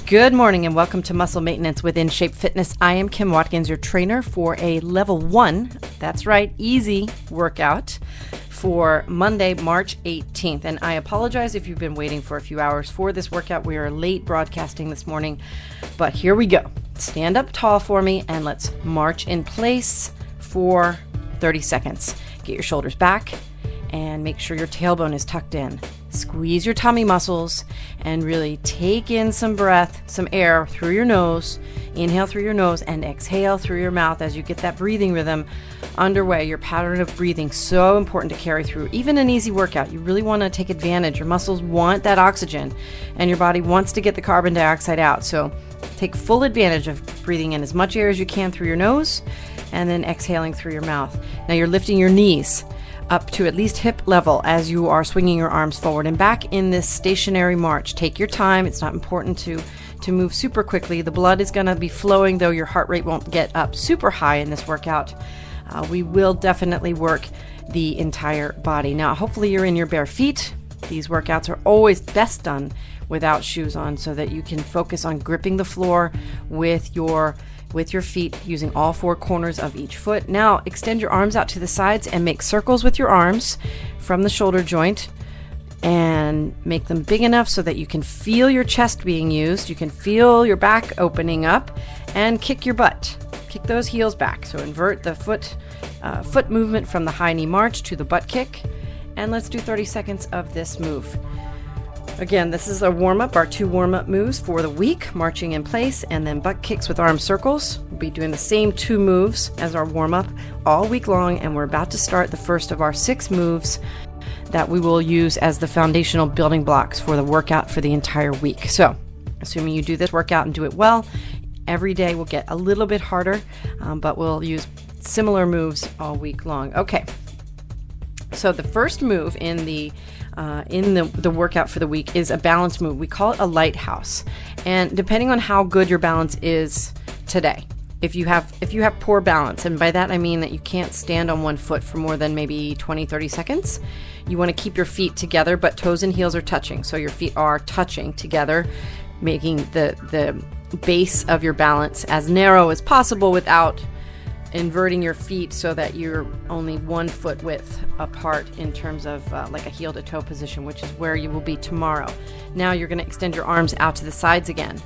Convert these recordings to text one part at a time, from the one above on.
Good morning and welcome to Muscle Maintenance within Shape Fitness. I am Kim Watkins, your trainer for a level 1, that's right, easy workout for Monday, March 18th. And I apologize if you've been waiting for a few hours for this workout. We are late broadcasting this morning, but here we go. Stand up tall for me and let's march in place for 30 seconds. Get your shoulders back and make sure your tailbone is tucked in. Squeeze your tummy muscles and really take in some breath, some air through your nose. Inhale through your nose and exhale through your mouth as you get that breathing rhythm underway. Your pattern of breathing, so important to carry through. Even an easy workout, you really want to take advantage. Your muscles want that oxygen and your body wants to get the carbon dioxide out. So take full advantage of breathing in as much air as you can through your nose and then exhaling through your mouth. Now you're lifting your knees up to at least hip level as you are swinging your arms forward and back in this stationary march. Take your time. It's not important to move super quickly. The blood is going to be flowing, though your heart rate won't get up super high in this workout. We will definitely work the entire body. Now, hopefully you're in your bare feet. These workouts are always best done without shoes on so that you can focus on gripping the floor with your feet using all four corners of each foot. Now extend your arms out to the sides and make circles with your arms from the shoulder joint and make them big enough so that you can feel your chest being used. You can feel your back opening up and kick your butt. Kick those heels back. So invert the foot movement from the high knee march to the butt kick. And let's do 30 seconds of this move. Again, this is a warm-up, our 2 warm-up moves for the week, marching in place and then butt kicks with arm circles. We'll be doing the same 2 moves as our warm-up all week long, and we're about to start the first of our 6 moves that we will use as the foundational building blocks for the workout for the entire week. So, assuming you do this workout and do it well, every day will get a little bit harder, but we'll use similar moves all week long. Okay, so the first move in the workout for the week is a balance move. We call it a lighthouse. And depending on how good your balance is today, if you have poor balance, and by that I mean that you can't stand on one foot for more than maybe 20-30 seconds, you want to keep your feet together, but toes and heels are touching. So your feet are touching together, making the base of your balance as narrow as possible without inverting your feet so that you're only 1 foot width apart in terms of like a heel to toe position, which is where you will be tomorrow. Now you're going to extend your arms out to the sides again.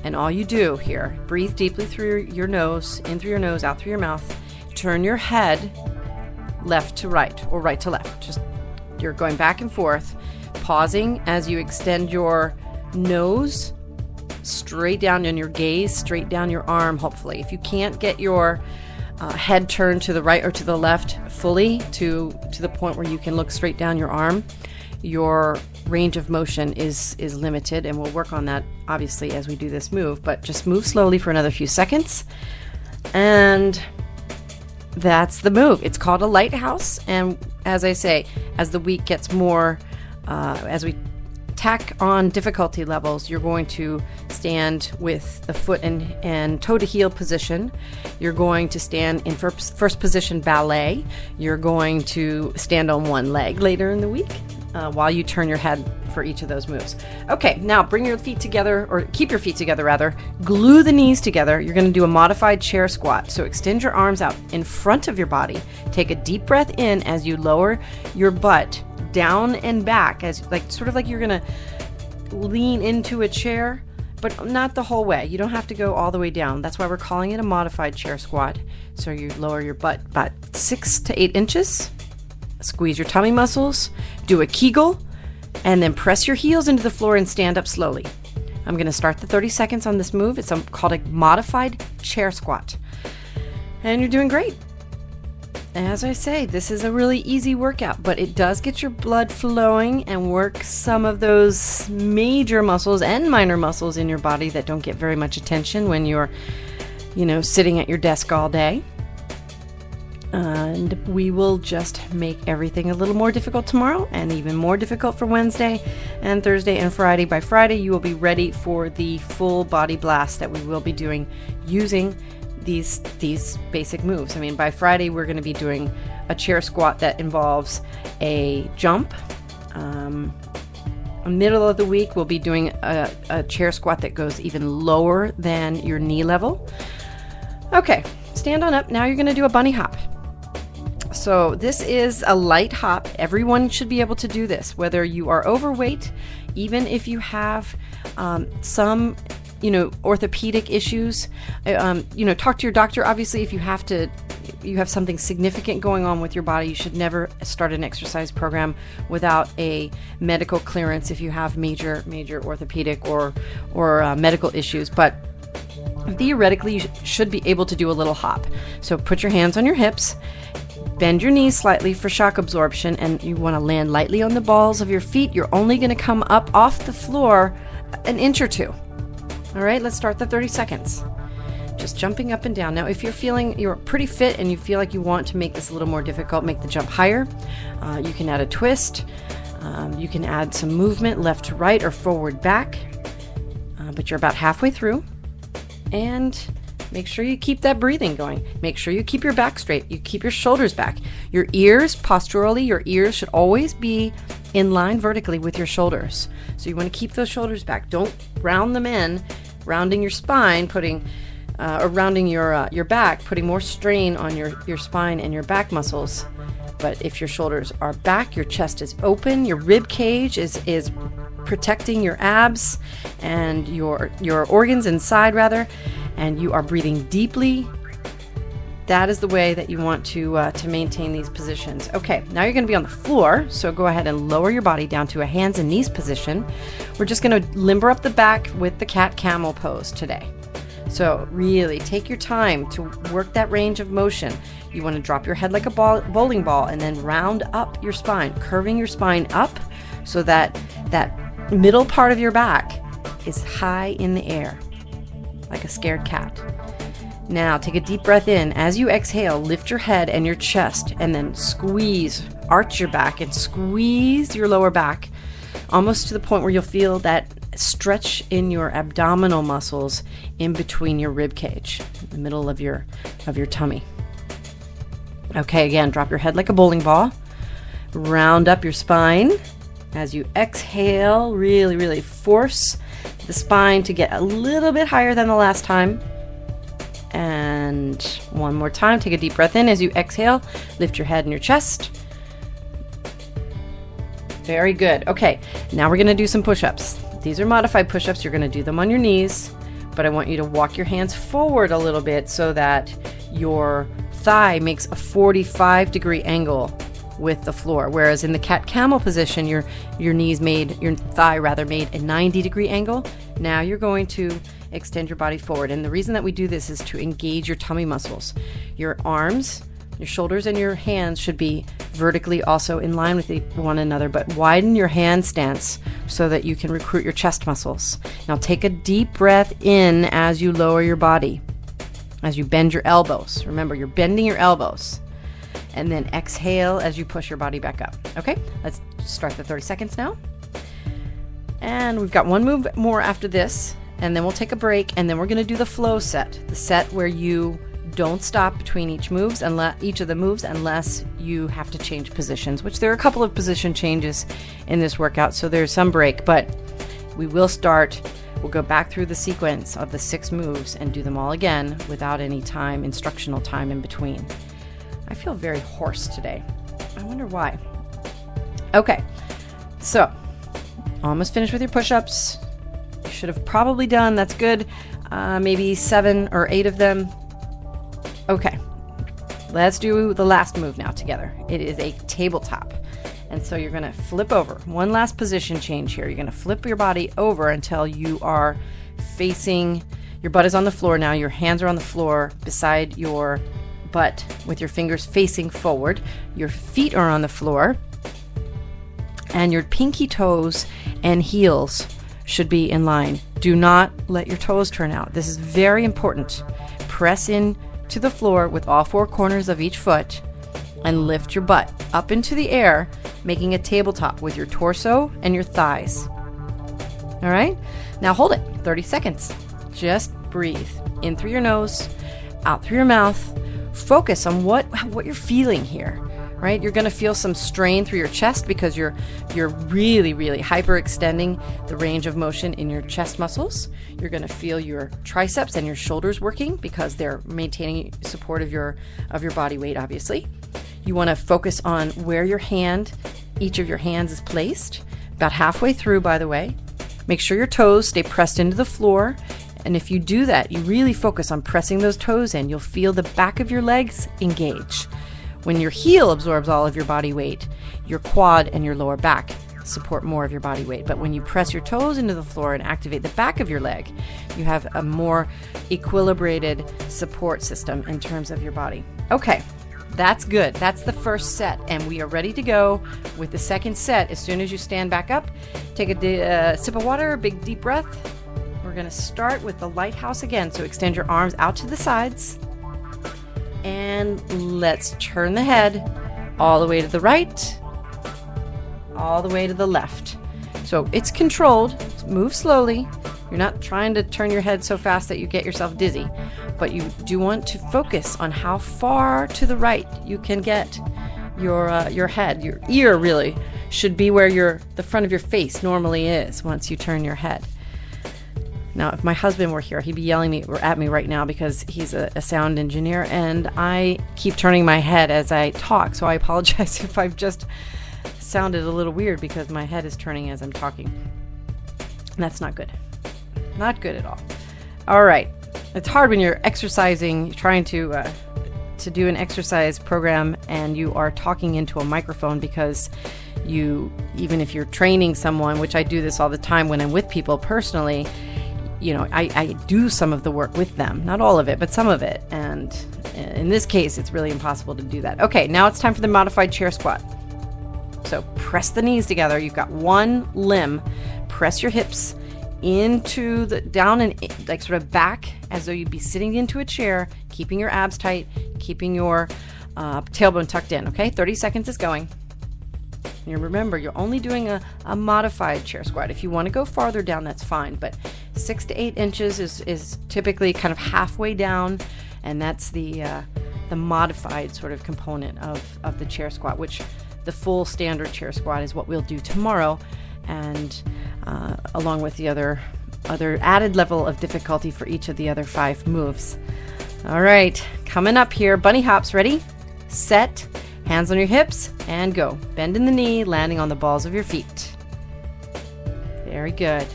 And all you do here, breathe deeply through your nose, in through your nose, out through your mouth. Turn your head left to right or right to left. Just you're going back and forth, pausing as you extend your nose straight down and your gaze straight down your arm, hopefully. If you can't get your head turned to the right or to the left fully to the point where you can look straight down your arm, your range of motion is limited, and we'll work on that obviously as we do this move, but just move slowly for another few seconds. And that's the move. It's called a lighthouse, and as I say, as the week gets more, as we tack on difficulty levels, you're going to stand with the foot and toe to heel position. You're going to stand in first position ballet. You're going to stand on one leg later in the week while you turn your head for each of those moves. Okay, now bring your feet together, or keep your feet together rather. Glue the knees together. You're going to do a modified chair squat. So extend your arms out in front of your body. Take a deep breath in as you lower your butt down and back, as sort of like you're going to lean into a chair, but not the whole way. You don't have to go all the way down. That's why we're calling it a modified chair squat. So you lower your butt about 6 to 8 inches, squeeze your tummy muscles, do a Kegel, and then press your heels into the floor and stand up slowly. I'm going to start the 30 seconds on this move. It's called a modified chair squat. And you're doing great. As I say, this is a really easy workout, but it does get your blood flowing and work some of those major muscles and minor muscles in your body that don't get very much attention when you're, sitting at your desk all day. And we will just make everything a little more difficult tomorrow and even more difficult for Wednesday and Thursday and Friday. By Friday, you will be ready for the full body blast that we will be doing using these basic moves. I mean, by Friday, we're going to be doing a chair squat that involves a jump, Middle of the week, we'll be doing a chair squat that goes even lower than your knee level. Okay, stand on up. Now you're going to do a bunny hop. So this is a light hop. Everyone should be able to do this, whether you are overweight, even if you have some, orthopedic issues. Talk to your doctor. Obviously, if you have something significant going on with your body, you should never start an exercise program without a medical clearance if you have major orthopedic or medical issues. But theoretically, you should be able to do a little hop. So put your hands on your hips, bend your knees slightly for shock absorption, and you want to land lightly on the balls of your feet. You're only going to come up off the floor an inch or two. All right, let's start the 30 seconds. Just jumping up and down. Now, if you're feeling you're pretty fit and you feel like you want to make this a little more difficult, make the jump higher. You can add a twist. You can add some movement left to right or forward back. But you're about halfway through. And make sure you keep that breathing going. Make sure you keep your back straight. You keep your shoulders back. Your ears, posturally, your ears should always be in line vertically with your shoulders. So you want to keep those shoulders back. Don't round them in, rounding your spine, rounding your back, putting more strain on your spine and your back muscles. But if your shoulders are back, your chest is open, your rib cage is protecting your abs and your organs inside rather, and you are breathing deeply, that is the way that you want to maintain these positions. Okay, now you're going to be on the floor, so go ahead and lower your body down to a hands and knees position. We're just going to limber up the back with the cat camel pose today. So really take your time to work that range of motion. You want to drop your head like a bowling ball and then round up your spine, curving your spine up so that that middle part of your back is high in the air, like a scared cat. Now take a deep breath in. As you exhale, lift your head and your chest and then squeeze, arch your back and squeeze your lower back almost to the point where you'll feel that stretch in your abdominal muscles in between your rib cage, in the middle of your tummy. Okay, again, drop your head like a bowling ball. Round up your spine. As you exhale, really, really force the spine to get a little bit higher than the last time. And one more time, take a deep breath in. As you exhale, lift your head and your chest. Very good. Okay, now we're going to do some push-ups. These are modified push-ups. You're going to do them on your knees, but I want you to walk your hands forward a little bit so that your thigh makes a 45-degree angle with the floor, whereas in the cat-camel position, your thigh made a 90-degree angle. Now you're going to extend your body forward, and the reason that we do this is to engage your tummy muscles. Your arms, your shoulders, and your hands should be vertically also in line with one another, but widen your hand stance so that you can recruit your chest muscles. Now take a deep breath in as you lower your body, as you bend your elbows. Remember, you're bending your elbows. And then exhale as you push your body back up. Okay, let's start the 30 seconds now. And we've got one move more after this, and then we'll take a break, and then we're going to do the flow set, the set where you don't stop between each of the moves unless you have to change positions, which there are a couple of position changes in this workout, so there's some break, but we'll go back through the sequence of the 6 moves and do them all again without any instructional time in between. I feel very hoarse today. I wonder why. Okay, so almost finished with your push-ups. You should have probably done, that's good, maybe 7 or 8 of them. Okay, let's do the last move now together. It is a tabletop. And so you're going to flip over. One last position change here. You're going to flip your body over until you are facing, your butt is on the floor now. Your hands are on the floor beside your butt with your fingers facing forward. Your feet are on the floor. And your pinky toes and heels should be in line. Do not let your toes turn out. This is very important. Press in to the floor with all 4 corners of each foot and lift your butt up into the air, making a tabletop with your torso and your thighs. All right, now hold it 30 seconds. Just breathe in through your nose, out through your mouth. Focus on what you're feeling here. right? You're going to feel some strain through your chest because you're really, really hyperextending the range of motion in your chest muscles. You're going to feel your triceps and your shoulders working because they're maintaining support of your body weight, obviously. You want to focus on where each of your hands is placed, about halfway through, by the way. Make sure your toes stay pressed into the floor. And if you do that, you really focus on pressing those toes in, you'll feel the back of your legs engage. When your heel absorbs all of your body weight, your quad and your lower back support more of your body weight. But when you press your toes into the floor and activate the back of your leg, you have a more equilibrated support system in terms of your body. Okay, that's good. That's the first set, and we are ready to go with the second set. As soon as you stand back up, take a sip of water, a big deep breath. We're going to start with the lighthouse again. So extend your arms out to the sides. And let's turn the head all the way to the right, all the way to the left. So it's controlled. Move slowly. You're not trying to turn your head so fast that you get yourself dizzy, but you do want to focus on how far to the right you can get your head. Your ear really should be where the front of your face normally is once you turn your head. Now, if my husband were here, he'd be yelling at me right now because he's a sound engineer, and I keep turning my head as I talk. So I apologize if I've just sounded a little weird because my head is turning as I'm talking. And that's not good. Not good at all. All right. It's hard when you're exercising, trying to do an exercise program, and you are talking into a microphone because even if you're training someone, which I do this all the time when I'm with people personally, I do some of the work with them, not all of it, but some of it. And in this case, it's really impossible to do that. Okay, now it's time for the modified chair squat. So press the knees together. You've got one limb. Press your hips down and like sort of back as though you'd be sitting into a chair, keeping your abs tight, keeping your tailbone tucked in. Okay, 30 seconds is going. And remember, you're only doing a modified chair squat. If you want to go farther down, that's fine. But 6 to 8 inches is typically kind of halfway down, and that's the modified sort of component of the chair squat, which the full standard chair squat is what we'll do tomorrow, and along with the other added level of difficulty for each of the other 5 moves. All right, coming up here, bunny hops. Ready, set, hands on your hips, and go. Bend in the knee, landing on the balls of your feet. Very good.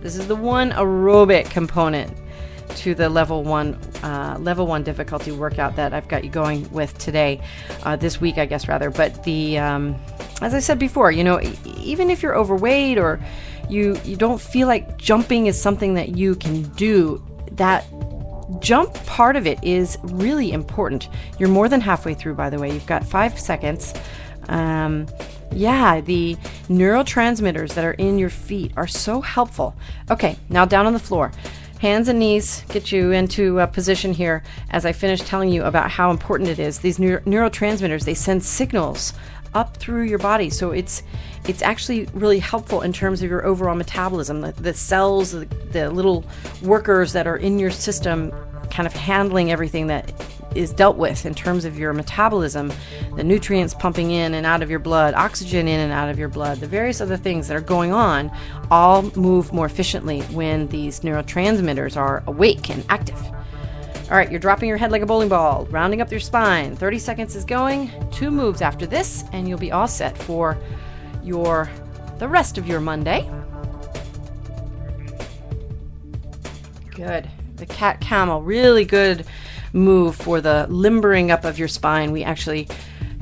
This is the one aerobic component to the level one difficulty workout that I've got you going with today, this week, I guess, rather. But as I said before, even if you're overweight or you don't feel like jumping is something that you can do, that jump part of it is really important. You're more than halfway through, by the way. You've got 5 seconds. The neurotransmitters that are in your feet are so helpful. Okay, now down on the floor. Hands and knees get you into a position here as I finish telling you about how important it is. These neurotransmitters, they send signals up through your body. So it's actually really helpful in terms of your overall metabolism. The cells, the little workers that are in your system kind of handling everything that is dealt with in terms of your metabolism, the nutrients pumping in and out of your blood, oxygen in and out of your blood, the various other things that are going on all move more efficiently when these neurotransmitters are awake and active. All right, you're dropping your head like a bowling ball, rounding up your spine. 30 seconds is going. 2 moves after this, and you'll be all set for the rest of your Monday. Good. The cat camel, really good move for the limbering up of your spine. We actually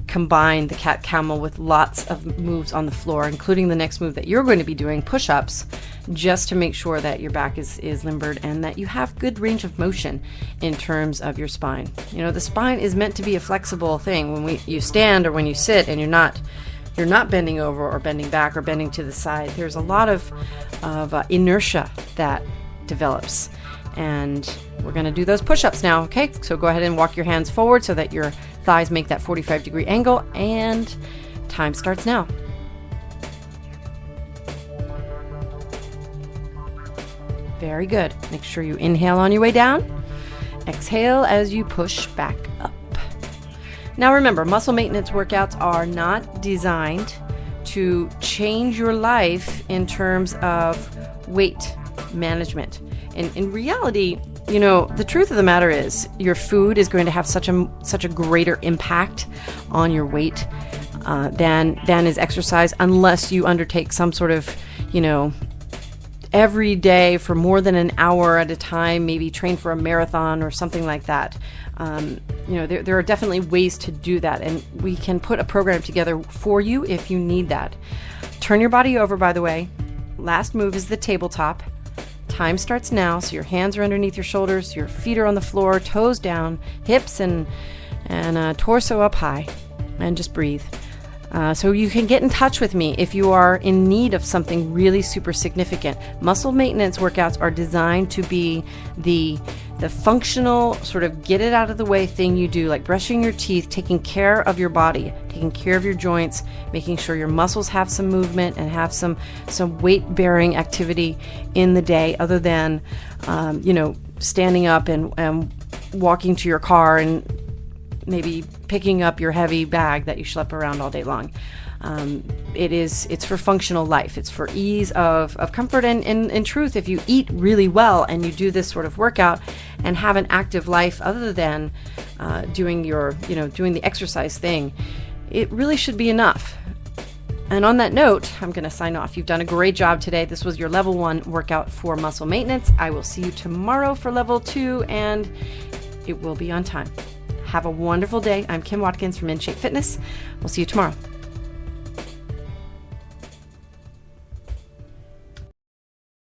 combine the cat camel with lots of moves on the floor, including the next move that you're going to be doing, push-ups, just to make sure that your back is limbered and that you have good range of motion in terms of your spine. The spine is meant to be a flexible thing. When you stand or when you sit and you're not bending over or bending back or bending to the side, there's a lot of inertia that develops. And we're going to do those push-ups now, okay? So go ahead and walk your hands forward so that your thighs make that 45-degree angle, and time starts now. Very good. Make sure you inhale on your way down. Exhale as you push back up. Now remember, muscle maintenance workouts are not designed to change your life in terms of weight management. And in reality, the truth of the matter is your food is going to have such a greater impact on your weight than is exercise, unless you undertake some sort of, every day for more than an hour at a time, maybe train for a marathon or something like that. There are definitely ways to do that, and we can put a program together for you if you need that. Turn your body over, by the way. Last move is the tabletop. Time starts now, so your hands are underneath your shoulders, your feet are on the floor, toes down, hips and torso up high, and just breathe. So you can get in touch with me if you are in need of something really super significant. Muscle maintenance workouts are designed to be the functional sort of get it out of the way thing you do, like brushing your teeth, taking care of your body, taking care of your joints, making sure your muscles have some movement and have some weight bearing activity in the day, other than standing up and walking to your car and maybe picking up your heavy bag that you schlep around all day long. It's for functional life. It's for ease of comfort. And in truth, if you eat really well and you do this sort of workout and have an active life other than doing the exercise thing, it really should be enough. And on that note, I'm going to sign off. You've done a great job today. This was your level 1 workout for muscle maintenance. I will see you tomorrow for level 2, and it will be on time. Have a wonderful day. I'm Kim Watkins from InShape Fitness. We'll see you tomorrow.